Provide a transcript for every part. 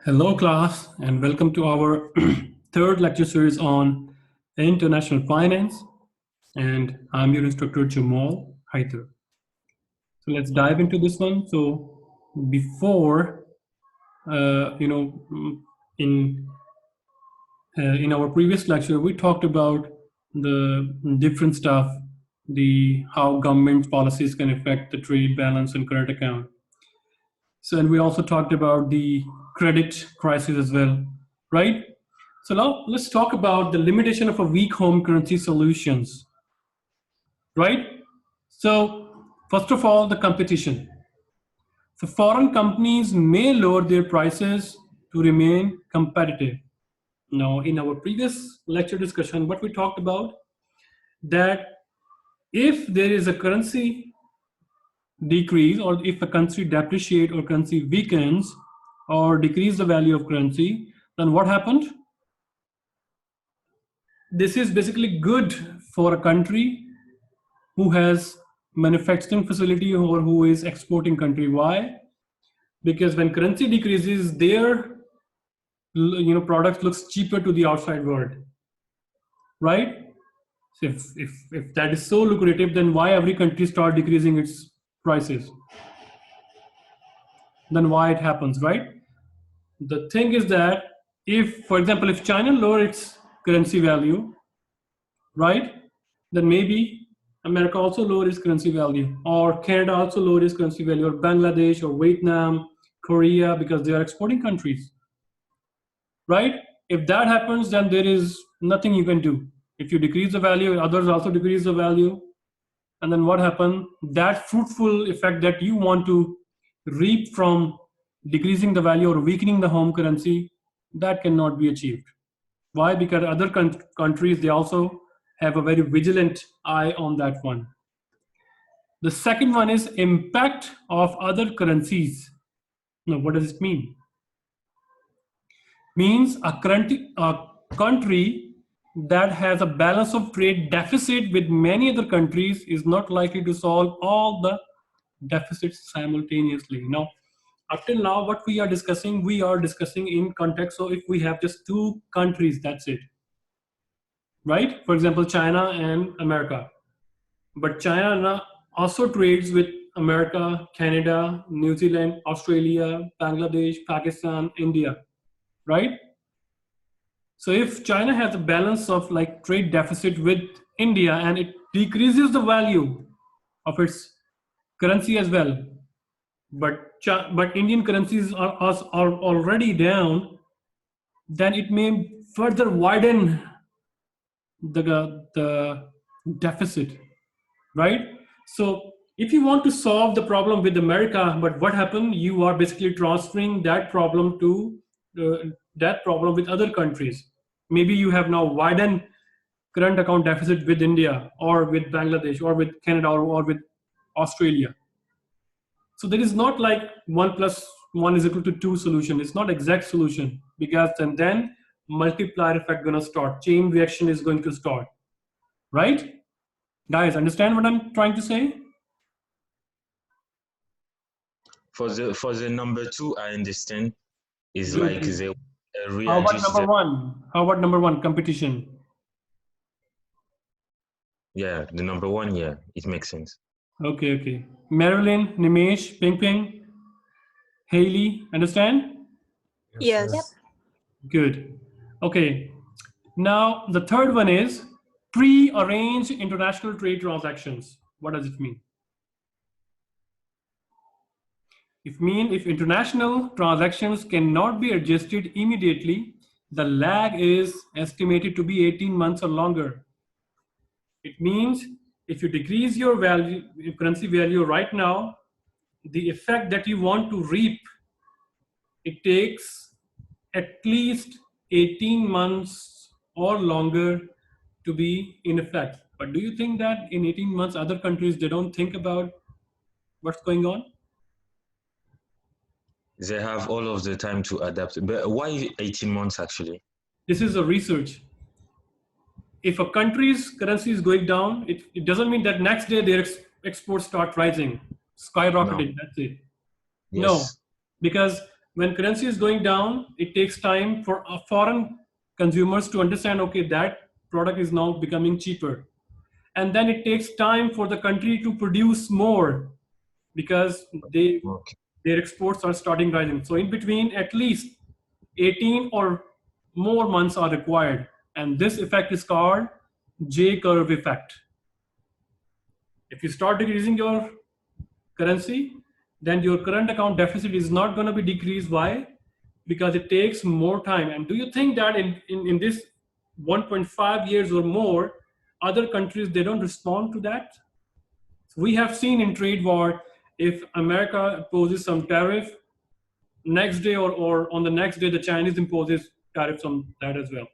Hello, class, and welcome to our third lecture series on international finance. And I'm your instructor, Jamal Haider. So let's dive into this one. So before, in in our previous lecture, we talked about the different stuff, the how government policies can affect the trade balance and current account. So, and we also talked about the credit crisis as well, right? So now let's talk about the limitation of a weak home currency solutions, right? So first of all, the competition. So foreign companies may lower their prices to remain competitive. Now, in our previous lecture discussion, what we talked about that if there is a currency decrease or if a currency depreciate or currency weakens or decrease the value of currency, then what happened? This is basically good for a country who has manufacturing facility or who is exporting country. Why? Because when currency decreases, their product looks cheaper to the outside world, right? So if that is so lucrative, then why every country start decreasing its prices? Then why it happens, right? The thing is that if, for example, if China lower its currency value, right, then maybe America also lower its currency value, or Canada also lower its currency value, or Bangladesh, or Vietnam, Korea, because they are exporting countries, right? If that happens, then there is nothing you can do. If you decrease the value, others also decrease the value, and then what happens? That fruitful effect that you want to reap from decreasing the value or weakening the home currency, that cannot be achieved. Why? Because other countries, they also have a very vigilant eye on that one. The second one is impact of other currencies. Now, what does it mean? Means a country that has a balance of trade deficit with many other countries is not likely to solve all the deficits simultaneously. Now, up till now, what we are discussing in context. So if we have just two countries, that's it, right? For example, China and America. But China also trades with America, Canada, New Zealand, Australia, Bangladesh, Pakistan, India, right? So if China has a balance of like trade deficit with India and it decreases the value of its currency as well, but Indian currencies are already down, then it may further widen the deficit, right? So if you want to solve the problem with America, but what happened? You are basically transferring that problem to with other countries. Maybe you have now widened current account deficit with India or with Bangladesh or with Canada or with Australia. So there is not like 1 + 1 = 2 solution. It's not exact solution, because and then multiplier effect gonna start. Chain reaction is going to start, right? Guys, understand what I'm trying to say? For the number two, I understand. Is Good. like they How about readjust number one? How about number one, competition? Yeah, the number one, yeah, it makes sense. Okay. Marilyn, Nimesh, Ping Ping, Haley, understand? Yes. Yep. Good. Okay. Now the third one is pre-arranged international trade transactions. What does it mean? If international transactions cannot be adjusted immediately, the lag is estimated to be 18 months or longer. It means if you decrease your currency value right now, the effect that you want to reap, it takes at least 18 months or longer to be in effect. But do you think that in 18 months, other countries, they don't think about what's going on? They have all of the time to adapt. But why 18 months actually? This is a research. If a country's currency is going down, it doesn't mean that next day their exports start rising, skyrocketing. No. That's it. Yes. No, because when currency is going down, it takes time for foreign consumers to understand, okay, that product is now becoming cheaper. And then it takes time for the country to produce more because Okay. their exports are starting rising. So in between, at least 18 or more months are required. And this effect is called J curve effect. If you start decreasing your currency, then your current account deficit is not going to be decreased. Why? Because it takes more time. And do you think that in this 1.5 years or more, other countries, they don't respond to that? So we have seen in trade war, if America imposes some tariff, next day or on the next day, the Chinese imposes tariffs on that as well.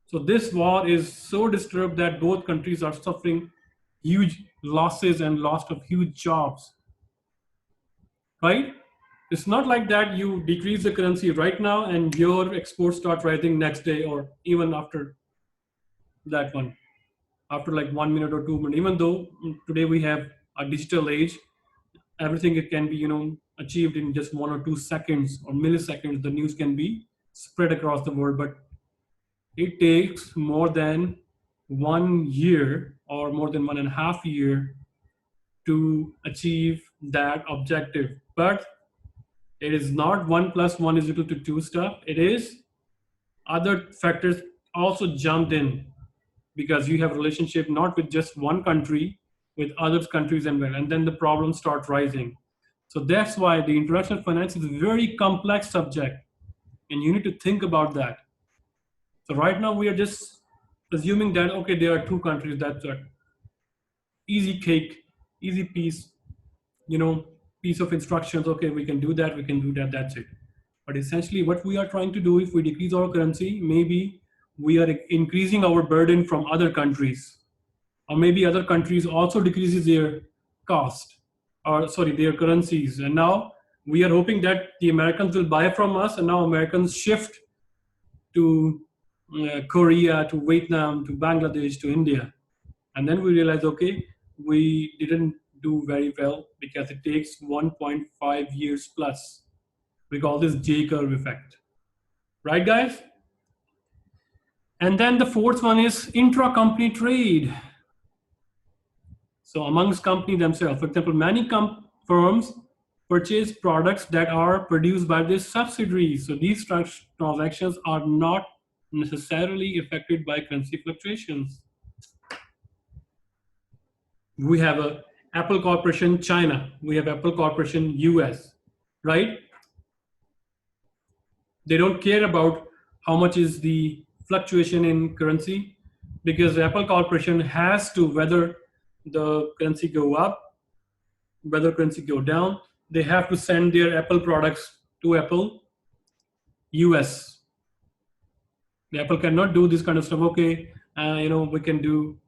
So this war is so disturbed that both countries are suffering huge losses and loss of huge jobs, right? It's not like that you decrease the currency right now and your exports start rising next day or even after that one, after like 1 minute or 2 minutes. Even though today we have a digital age, everything it can be achieved in just 1 or 2 seconds or milliseconds. The news can be spread across the world, but it takes more than 1 year or more than 1.5 years to achieve that objective. But it is not 1 plus 1 is equal to 2 stuff. It is other factors also jumped in because you have relationship not with just one country, with other countries and well, and then the problems start rising. So that's why the international finance is a very complex subject, and you need to think about that. So right now we are just assuming that okay, there are two countries, that's a easy cake, easy piece, you know, piece of instructions. Okay, we can do that, we can do that, that's it. But essentially, what we are trying to do, if we decrease our currency, maybe we are increasing our burden from other countries, or maybe other countries also decreases their cost, or sorry, their currencies. And now we are hoping that the Americans will buy from us, and now Americans shift to Korea, to Vietnam, to Bangladesh, to India. And then we realize, okay, we didn't do very well because it takes 1.5 years plus. We call this J curve effect. Right, guys? And then the fourth one is intra-company trade. So amongst companies themselves, for example, many firms purchase products that are produced by their subsidiaries. So these transactions are not necessarily affected by currency fluctuations. We have a Apple Corporation China, we have Apple Corporation US, right? They don't care about how much is the fluctuation in currency because Apple Corporation has to, whether the currency go up, whether currency go down, they have to send their Apple products to Apple US. The Apple cannot do this kind of stuff. Okay, we can do,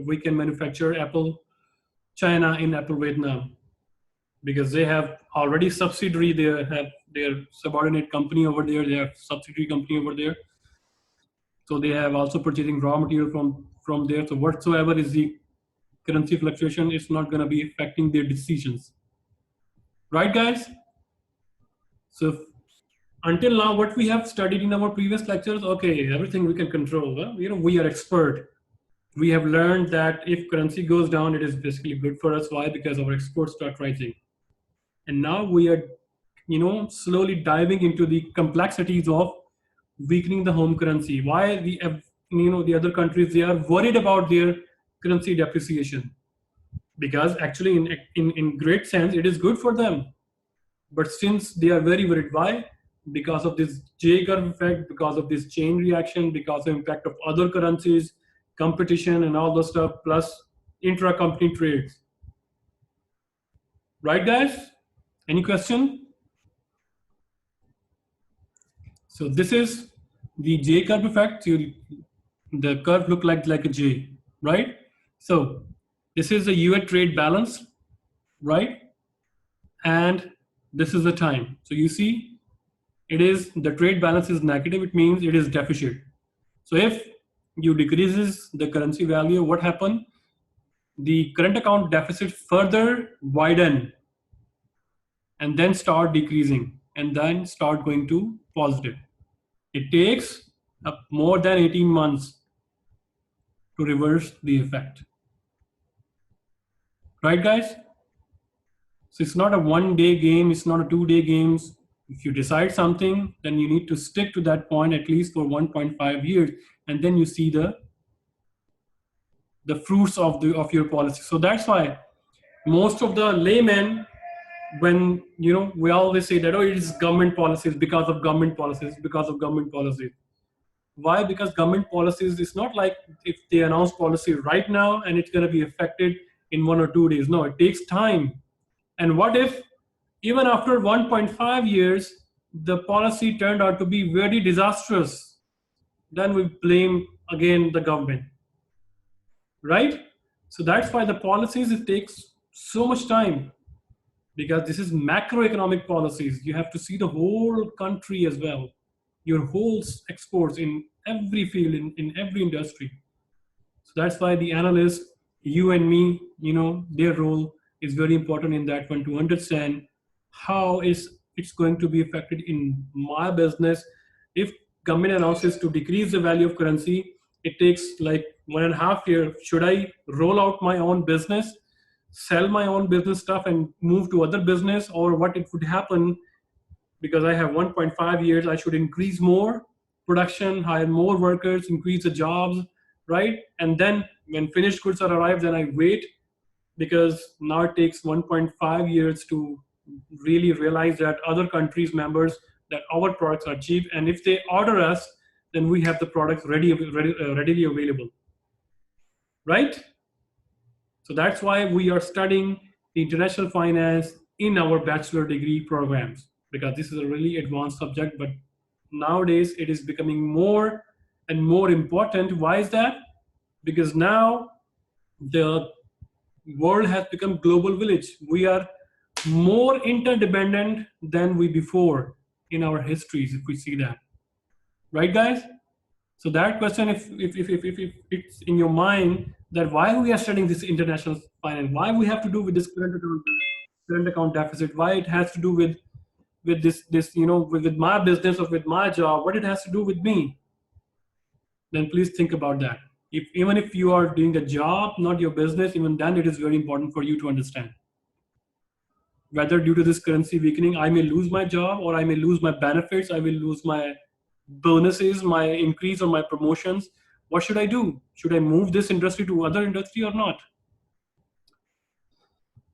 we can manufacture Apple China in Apple Vietnam because they have already subsidiary. They have their subordinate company over there. They have subsidiary company over there. So they have also purchasing raw material from there. So whatsoever is the currency fluctuation, it's not going to be affecting their decisions. Right, guys? So until now, what we have studied in our previous lectures, okay, everything we can control. Well, we are expert. We have learned that if currency goes down, it is basically good for us. Why? Because our exports start rising. And now we are, slowly diving into the complexities of weakening the home currency. Why the other countries, they are worried about their currency depreciation because actually in great sense it is good for them, but since they are very worried, why? Because of this J curve effect, because of this chain reaction, because of impact of other currencies, competition and all those stuff, plus intra-company trades. Right, guys? Any question? So this is the J curve effect. The curve look like a J, right? So this is the US trade balance, right? And this is the time. So you see, the trade balance is negative. It means it is deficit. So if you decreases the currency value, what happen? The current account deficit further widen and then start decreasing. and then start going to positive. It takes more than 18 months to reverse the effect. Right, guys? So it's not a one-day game, it's not a two-day game. If you decide something, then you need to stick to that point at least for 1.5 years, and then you see the fruits of your policy. So that's why most of the laymen, when we always say that, oh, it is government policies, because of government policies, because of government policies. Why? Because government policies, it's not like if they announce policy right now and it's going to be affected in 1 or 2 days. No, it takes time. And what if even after 1.5 years the policy turned out to be very disastrous? Then we blame again the government, right? So that's why the policies, it takes so much time, because this is macroeconomic policies. You have to see the whole country as well, your whole exports in every field, in every industry. So that's why the analyst, you and me, their role is very important in that one, to understand how it's going to be affected in my business. If government announces to decrease the value of currency, it takes like 1.5 years. Should I roll out my own business, sell my own business stuff and move to other business, or what it would happen? Because I have 1.5 years, I should increase more production, hire more workers, increase the jobs, right? And then when finished goods are arrived, then I wait, because now it takes 1.5 years to really realize that other countries members, that our products are cheap, and if they order us, then we have the products readily available, right? So that's why we are studying the international finance in our bachelor degree programs, because this is a really advanced subject, but nowadays it is becoming more and more important. Why is that? Because now the world has become global village. We are more interdependent than we before in our histories, if we see that. Right, guys? So that question, if it's in your mind, that why we are studying this international finance, why we have to do with this current account deficit, why it has to do with this with my business or with my job, what it has to do with me, then please think about that. Even if you are doing a job, not your business, even then it is very important for you to understand whether due to this currency weakening I may lose my job, or I may lose my benefits, I will lose my bonuses, my increase or my promotions. What should I do? Should I move this industry to other industry or not?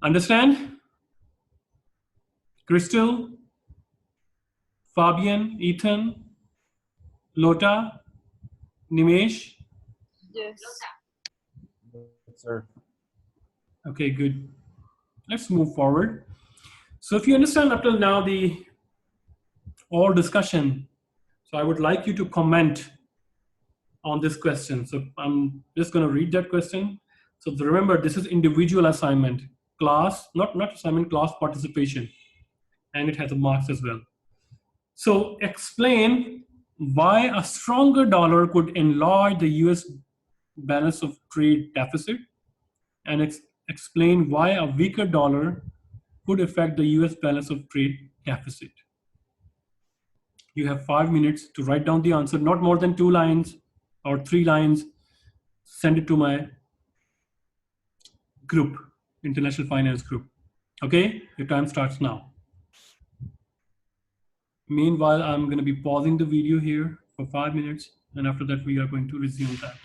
Understand? Crystal, Fabian, Ethan, Lota, Nimesh? Yes. Sir. Okay, good. Let's move forward. So if you understand up till now the all discussion, so I would like you to comment on this question. So I'm just going to read that question. So remember, this is individual assignment, class, not assignment, class participation, and it has a marks as well. So explain why a stronger dollar could enlarge the US balance of trade deficit, and explain why a weaker dollar could affect the US balance of trade deficit. You have 5 minutes to write down the answer, not more than 2 lines or 3 lines. Send it to my group, International Finance Group. Okay, your time starts now. Meanwhile, I'm going to be pausing the video here for 5 minutes, and after that we are going to resume that.